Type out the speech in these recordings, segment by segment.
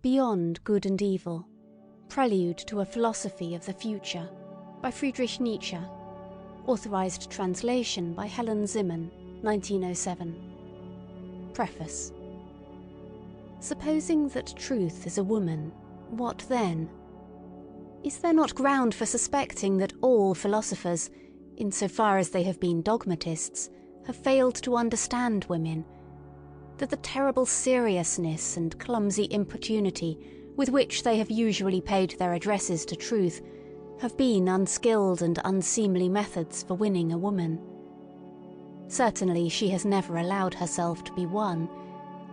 Beyond Good and Evil, Prelude to a Philosophy of the Future by Friedrich Nietzsche. Authorized translation by Helen Zimmern, 1907. Preface. Supposing that truth is a woman, what then? Is there not ground for suspecting that all philosophers, insofar as they have been dogmatists, have failed to understand women? That the terrible seriousness and clumsy importunity with which they have usually paid their addresses to truth have been unskilled and unseemly methods for winning a woman? Certainly she has never allowed herself to be won,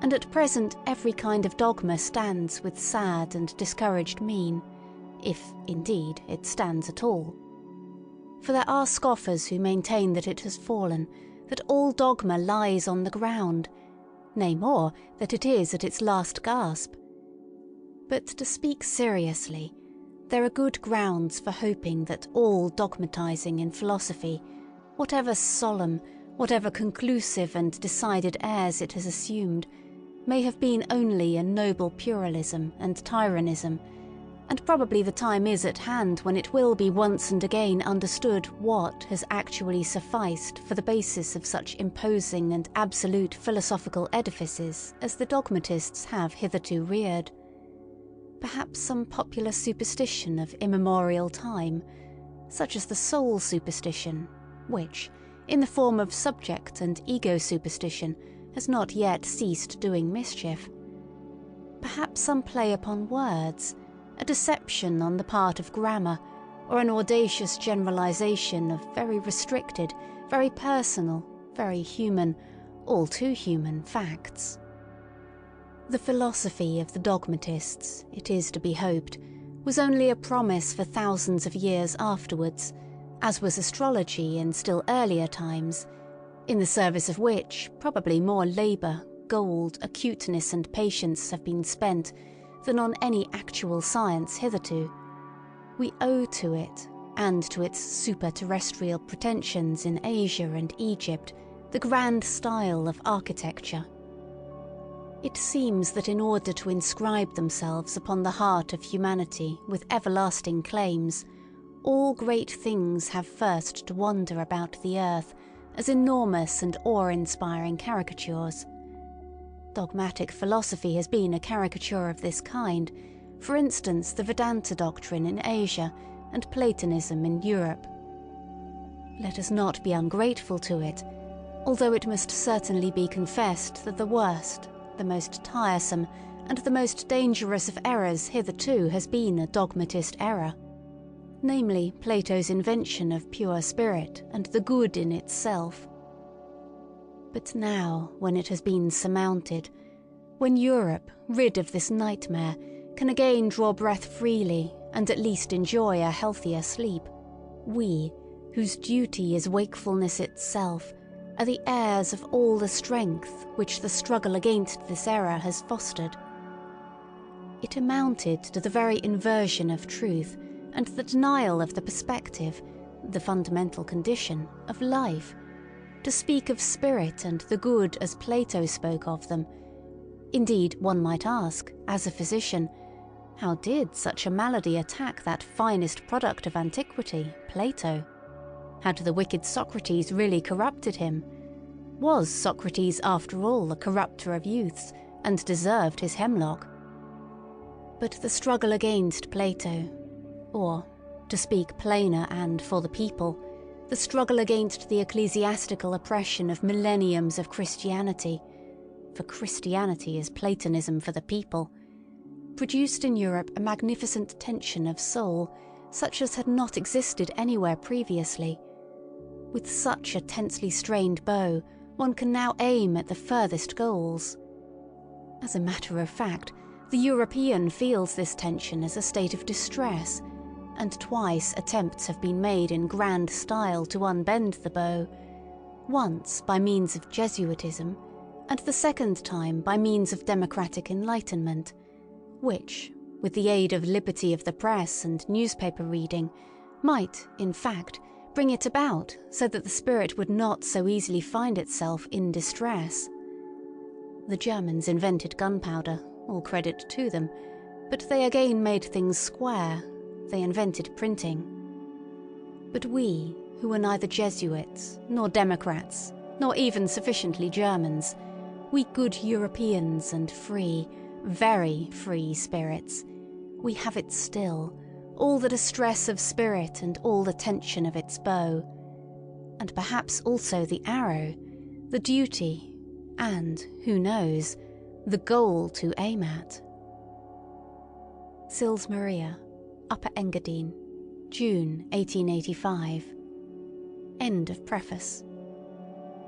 and at present every kind of dogma stands with sad and discouraged mien, if, indeed, it stands at all. For there are scoffers who maintain that it has fallen, that all dogma lies on the ground, nay more, that it is at its last gasp. But to speak seriously, there are good grounds for hoping that all dogmatizing in philosophy, whatever solemn, whatever conclusive and decided airs it has assumed, may have been only a noble pluralism and tyrannism, and probably the time is at hand when it will be once and again understood what has actually sufficed for the basis of such imposing and absolute philosophical edifices as the dogmatists have hitherto reared. Perhaps some popular superstition of immemorial time, such as the soul superstition, which, in the form of subject and ego superstition, has not yet ceased doing mischief. Perhaps some play upon words, a deception on the part of grammar, or an audacious generalization of very restricted, very personal, very human, all too human facts. The philosophy of the dogmatists, it is to be hoped, was only a promise for thousands of years afterwards, as was astrology in still earlier times, in the service of which probably more labour, gold, acuteness and patience have been spent than on any actual science hitherto. We owe to it, and to its super-terrestrial pretensions in Asia and Egypt, the grand style of architecture. It seems that in order to inscribe themselves upon the heart of humanity with everlasting claims, all great things have first to wander about the earth as enormous and awe-inspiring caricatures. Dogmatic philosophy has been a caricature of this kind, for instance the Vedanta doctrine in Asia and Platonism in Europe. Let us not be ungrateful to it, although it must certainly be confessed that the worst, the most tiresome, and the most dangerous of errors hitherto has been a dogmatist error, namely Plato's invention of pure spirit and the good in itself. But now, when it has been surmounted, when Europe, rid of this nightmare, can again draw breath freely and at least enjoy a healthier sleep, we, whose duty is wakefulness itself, are the heirs of all the strength which the struggle against this error has fostered. It amounted to the very inversion of truth and the denial of the perspective, the fundamental condition, of life, to speak of spirit and the good as Plato spoke of them. Indeed, one might ask, as a physician, how did such a malady attack that finest product of antiquity, Plato? Had the wicked Socrates really corrupted him? Was Socrates, after all, a corrupter of youths, and deserved his hemlock? But the struggle against Plato, or, to speak plainer and for the people, the struggle against the ecclesiastical oppression of millenniums of Christianity, for Christianity is Platonism for the people, produced in Europe a magnificent tension of soul, such as had not existed anywhere previously. With such a tensely strained bow, one can now aim at the furthest goals. As a matter of fact, the European feels this tension as a state of distress, and twice attempts have been made in grand style to unbend the bow, once by means of Jesuitism, and the second time by means of democratic enlightenment, which, with the aid of liberty of the press and newspaper reading, might, in fact, bring it about so that the spirit would not so easily find itself in distress. The Germans invented gunpowder, all credit to them, But they again made things square. They invented printing. But we, who were neither Jesuits, nor Democrats, nor even sufficiently Germans, we good Europeans and free, very free spirits, we have it still, all the distress of spirit and all the tension of its bow, and perhaps also the arrow, the duty, and, who knows, the goal to aim at. Sils Maria, Upper Engadine, June 1885. End of preface.